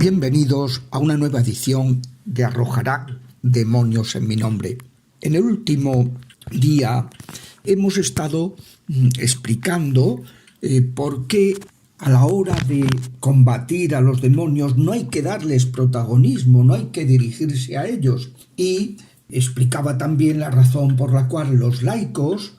Bienvenidos a una nueva edición de Arrojará demonios en mi nombre. En el último día hemos estado explicando por qué a la hora de combatir a los demonios no hay que darles protagonismo, no hay que dirigirse a ellos. Y explicaba también la razón por la cual los laicos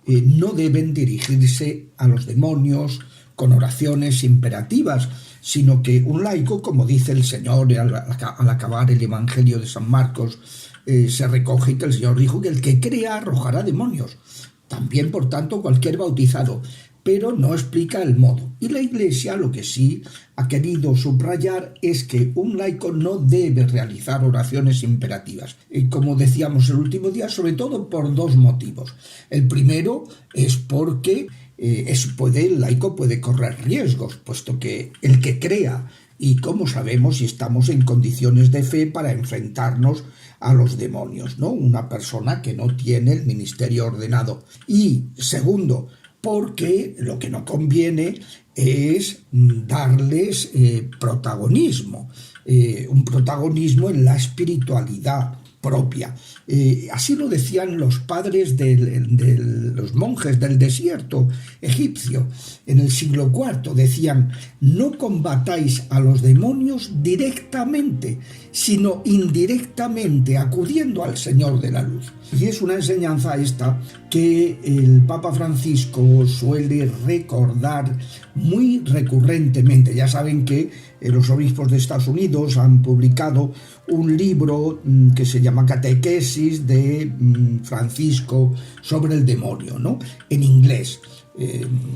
no deben dirigirse a los demonios con oraciones imperativas, sino que un laico, como dice el Señor al acabar el Evangelio de San Marcos, se recoge que el Señor dijo que el que crea arrojará demonios. También, por tanto, cualquier bautizado, pero no explica el modo. Y la Iglesia lo que sí ha querido subrayar es que un laico no debe realizar oraciones imperativas. Como decíamos el último día, sobre todo por dos motivos. El primero es porque el laico puede correr riesgos, puesto que el que crea, y cómo sabemos si estamos en condiciones de fe para enfrentarnos a los demonios, ¿no? Una persona que no tiene el ministerio ordenado. Y segundo, porque lo que no conviene es darles protagonismo, un protagonismo en la espiritualidad propia. Así lo decían los padres de los monjes del desierto egipcio en el siglo IV. Decían: no combatáis a los demonios directamente, sino indirectamente, acudiendo al Señor de la luz. Y es una enseñanza esta que el Papa Francisco suele recordar muy recurrentemente. Ya saben que los obispos de Estados Unidos han publicado un libro que se llama Catequesis de Francisco sobre el demonio, ¿no? En inglés.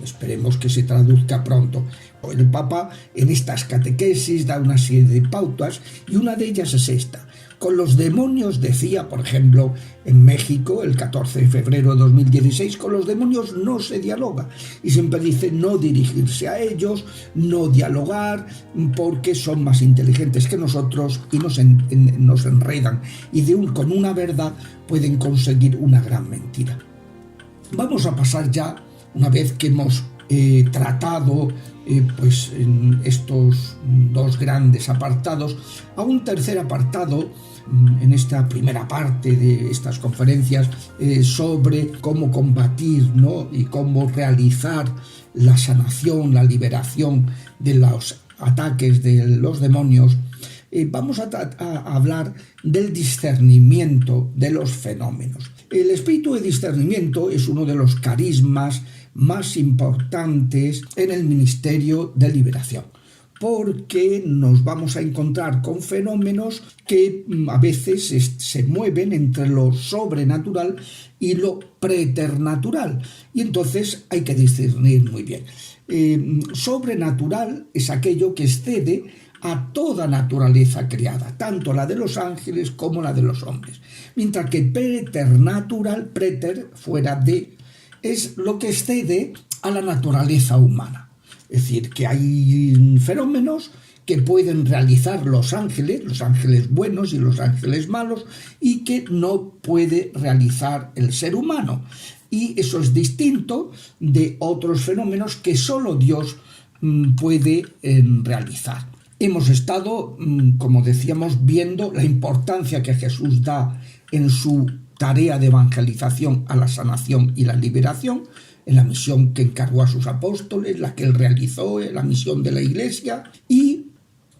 Esperemos que se traduzca pronto. El Papa en estas catequesis da una serie de pautas y una de ellas es esta. Con los demonios, decía, por ejemplo, en México, el 14 de febrero de 2016, con los demonios no se dialoga. Y siempre dice no dirigirse a ellos, no dialogar, porque son más inteligentes que nosotros y nos enredan. Y con una verdad pueden conseguir una gran mentira. Vamos a pasar ya, una vez que hemos tratado en estos dos grandes apartados, a un tercer apartado en esta primera parte de estas conferencias sobre cómo combatir, ¿no? Y cómo realizar la sanación, la liberación de los ataques de los demonios. Vamos a hablar del discernimiento de los fenómenos. El espíritu de discernimiento es uno de los carismas más importantes en el ministerio de liberación, porque nos vamos a encontrar con fenómenos que a veces se mueven entre lo sobrenatural y lo preternatural, y entonces hay que discernir muy bien. Sobrenatural es aquello que excede a toda naturaleza creada, tanto la de los ángeles como la de los hombres, mientras que preternatural, fuera de, es lo que excede a la naturaleza humana. Es decir, que hay fenómenos que pueden realizar los ángeles buenos y los ángeles malos, y que no puede realizar el ser humano. Y eso es distinto de otros fenómenos que solo Dios puede realizar. Hemos estado, como decíamos, viendo la importancia que Jesús da en su tarea de evangelización a la sanación y la liberación, en la misión que encargó a sus apóstoles, la que él realizó, la misión de la Iglesia, y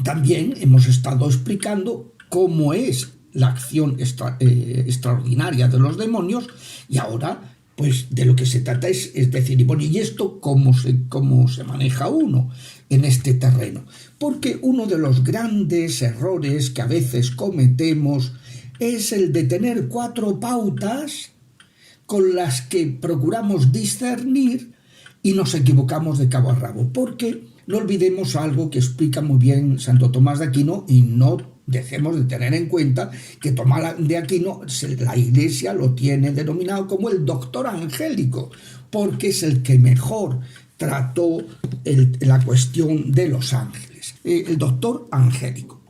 también hemos estado explicando cómo es la acción extraordinaria de los demonios, y ahora pues de lo que se trata es decir, bueno, ¿y esto cómo se maneja uno en este terreno? Porque uno de los grandes errores que a veces cometemos es el de tener 4 pautas con las que procuramos discernir y nos equivocamos de cabo a rabo, porque no olvidemos algo que explica muy bien Santo Tomás de Aquino, y no dejemos de tener en cuenta que Tomás de Aquino, la Iglesia lo tiene denominado como el doctor angélico, porque es el que mejor trató la cuestión de los ángeles, el doctor angélico.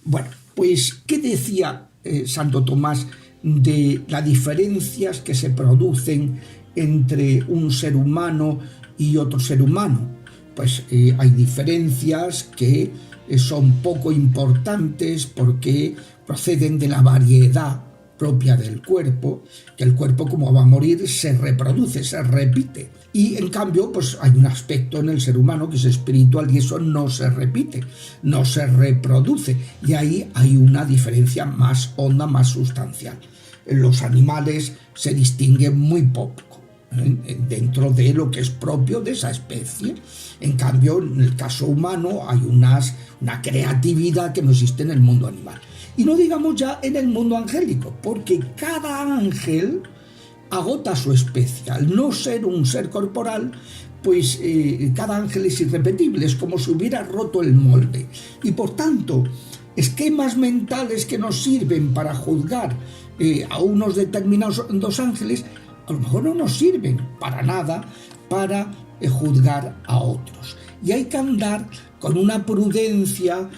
Bueno, pues, ¿qué decía Santo Tomás de las diferencias que se producen entre un ser humano y otro ser humano? Pues hay diferencias que son poco importantes porque proceden de la variedad propia del cuerpo, que el cuerpo, como va a morir, se reproduce, se repite. Y en cambio, pues hay un aspecto en el ser humano que es espiritual y eso no se repite, no se reproduce. Y ahí hay una diferencia más honda, más sustancial. Los animales se distinguen muy poco dentro de lo que es propio de esa especie. En cambio, en el caso humano hay una creatividad que no existe en el mundo animal. Y no digamos ya en el mundo angélico, porque cada ángel agota su especie. Al no ser un ser corporal, pues cada ángel es irrepetible, es como si hubiera roto el molde. Y por tanto, esquemas mentales que nos sirven para juzgar a unos determinados dos ángeles, a lo mejor no nos sirven para nada para juzgar a otros. Y hay que andar con una prudencia,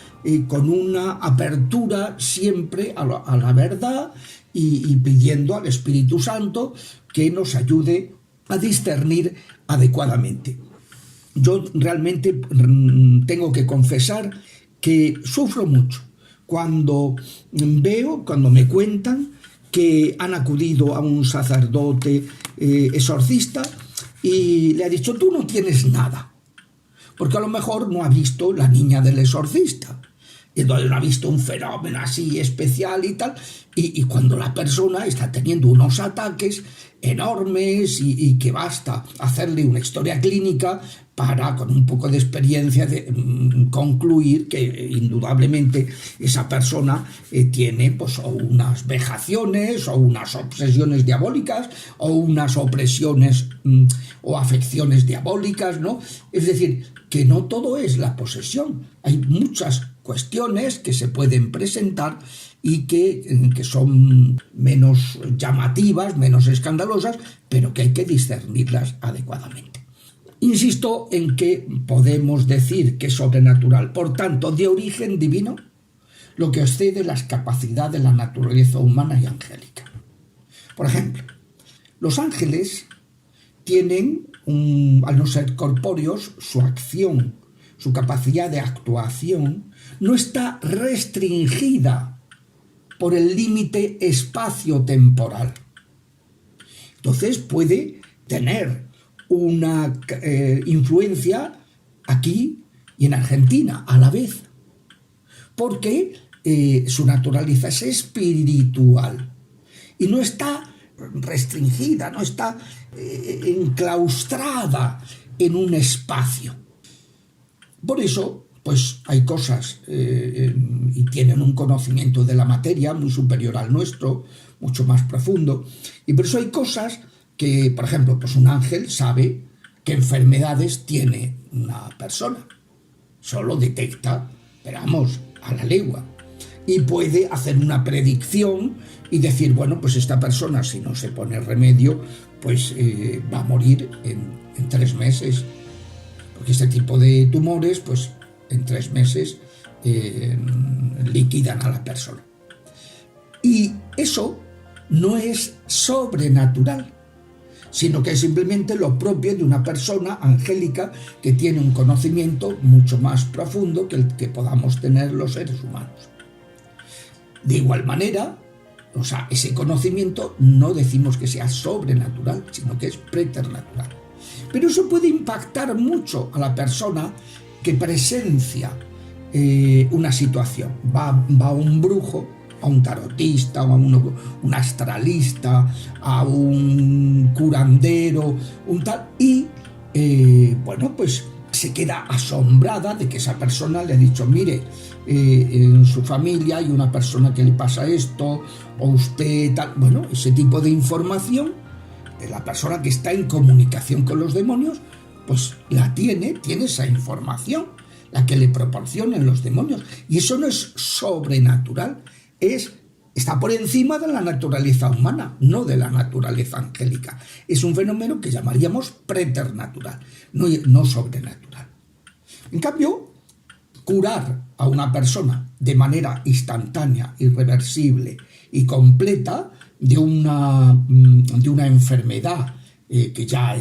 con una apertura siempre a la verdad y pidiendo al Espíritu Santo que nos ayude a discernir adecuadamente. Yo realmente tengo que confesar que sufro mucho cuando me cuentan que han acudido a un sacerdote exorcista y le ha dicho: tú no tienes nada, porque a lo mejor no ha visto La niña del exorcista, y entonces no ha visto un fenómeno así especial y tal, y cuando la persona está teniendo unos ataques enormes y que basta hacerle una historia clínica para, con un poco de experiencia, concluir que indudablemente esa persona tiene pues o unas vejaciones o unas obsesiones diabólicas o unas opresiones o afecciones diabólicas, ¿no? Es decir, que no todo es la posesión. Hay muchas cuestiones que se pueden presentar y que son menos llamativas, menos escandalosas, pero que hay que discernirlas adecuadamente. Insisto en que podemos decir que es sobrenatural, por tanto, de origen divino, lo que excede las capacidades de la naturaleza humana y angélica. Por ejemplo, los ángeles tienen, al no ser corpóreos, su acción, su capacidad de actuación, no está restringida por el límite espacio-temporal. Entonces puede tener una influencia aquí y en Argentina a la vez, porque su naturaleza es espiritual y no está restringida, no está enclaustrada en un espacio. Por eso, pues hay cosas y tienen un conocimiento de la materia muy superior al nuestro, mucho más profundo, y por eso hay cosas que, por ejemplo, pues un ángel sabe qué enfermedades tiene una persona, solo detecta, pero vamos, a la legua, y puede hacer una predicción y decir, bueno, pues esta persona, si no se pone remedio, pues va a morir en 3 meses, porque este tipo de tumores, pues en 3 meses liquidan a la persona. Y eso no es sobrenatural, sino que es simplemente lo propio de una persona angélica que tiene un conocimiento mucho más profundo que el que podamos tener los seres humanos. De igual manera, o sea, ese conocimiento no decimos que sea sobrenatural, sino que es preternatural. Pero eso puede impactar mucho a la persona que presencia una situación. Va a un brujo, a un tarotista, a un astralista, a un curandero, un tal, y bueno, pues se queda asombrada de que esa persona le ha dicho, mire, en su familia hay una persona que le pasa esto, o usted tal. Bueno, ese tipo de información de la persona que está en comunicación con los demonios, pues la tiene esa información, la que le proporcionan los demonios, y eso no es sobrenatural, está por encima de la naturaleza humana, no de la naturaleza angélica. Es un fenómeno que llamaríamos preternatural, no sobrenatural. En cambio, curar a una persona de manera instantánea, irreversible y completa de una enfermedad que ya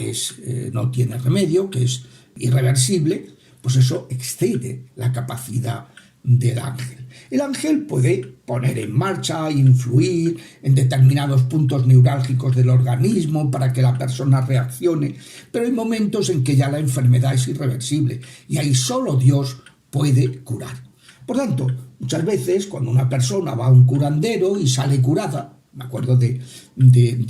no tiene remedio, que es irreversible, pues eso excede la capacidad del ángel. El ángel puede poner en marcha, influir en determinados puntos neurálgicos del organismo para que la persona reaccione, pero hay momentos en que ya la enfermedad es irreversible y ahí solo Dios puede curar. Por tanto, muchas veces cuando una persona va a un curandero y sale curada, me acuerdo de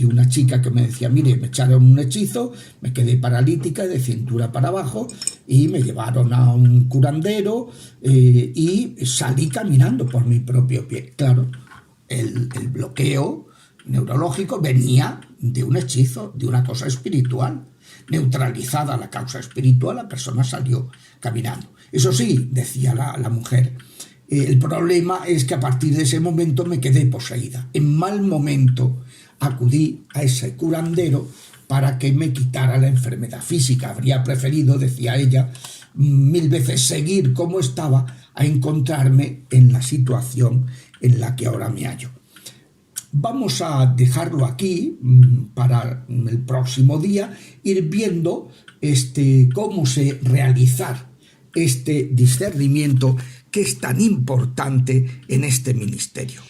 una chica que me decía, mire, me echaron un hechizo, me quedé paralítica de cintura para abajo y me llevaron a un curandero y salí caminando por mi propio pie. Claro, el bloqueo neurológico venía de un hechizo, de una cosa espiritual. Neutralizada la causa espiritual, la persona salió caminando. Eso sí, decía la mujer, el problema es que a partir de ese momento me quedé poseída. En mal momento acudí a ese curandero para que me quitara la enfermedad física. Habría preferido, decía ella, 1000 veces seguir como estaba a encontrarme en la situación en la que ahora me hallo. Vamos a dejarlo aquí para el próximo día, ir viendo cómo realizar este discernimiento que es tan importante en este ministerio.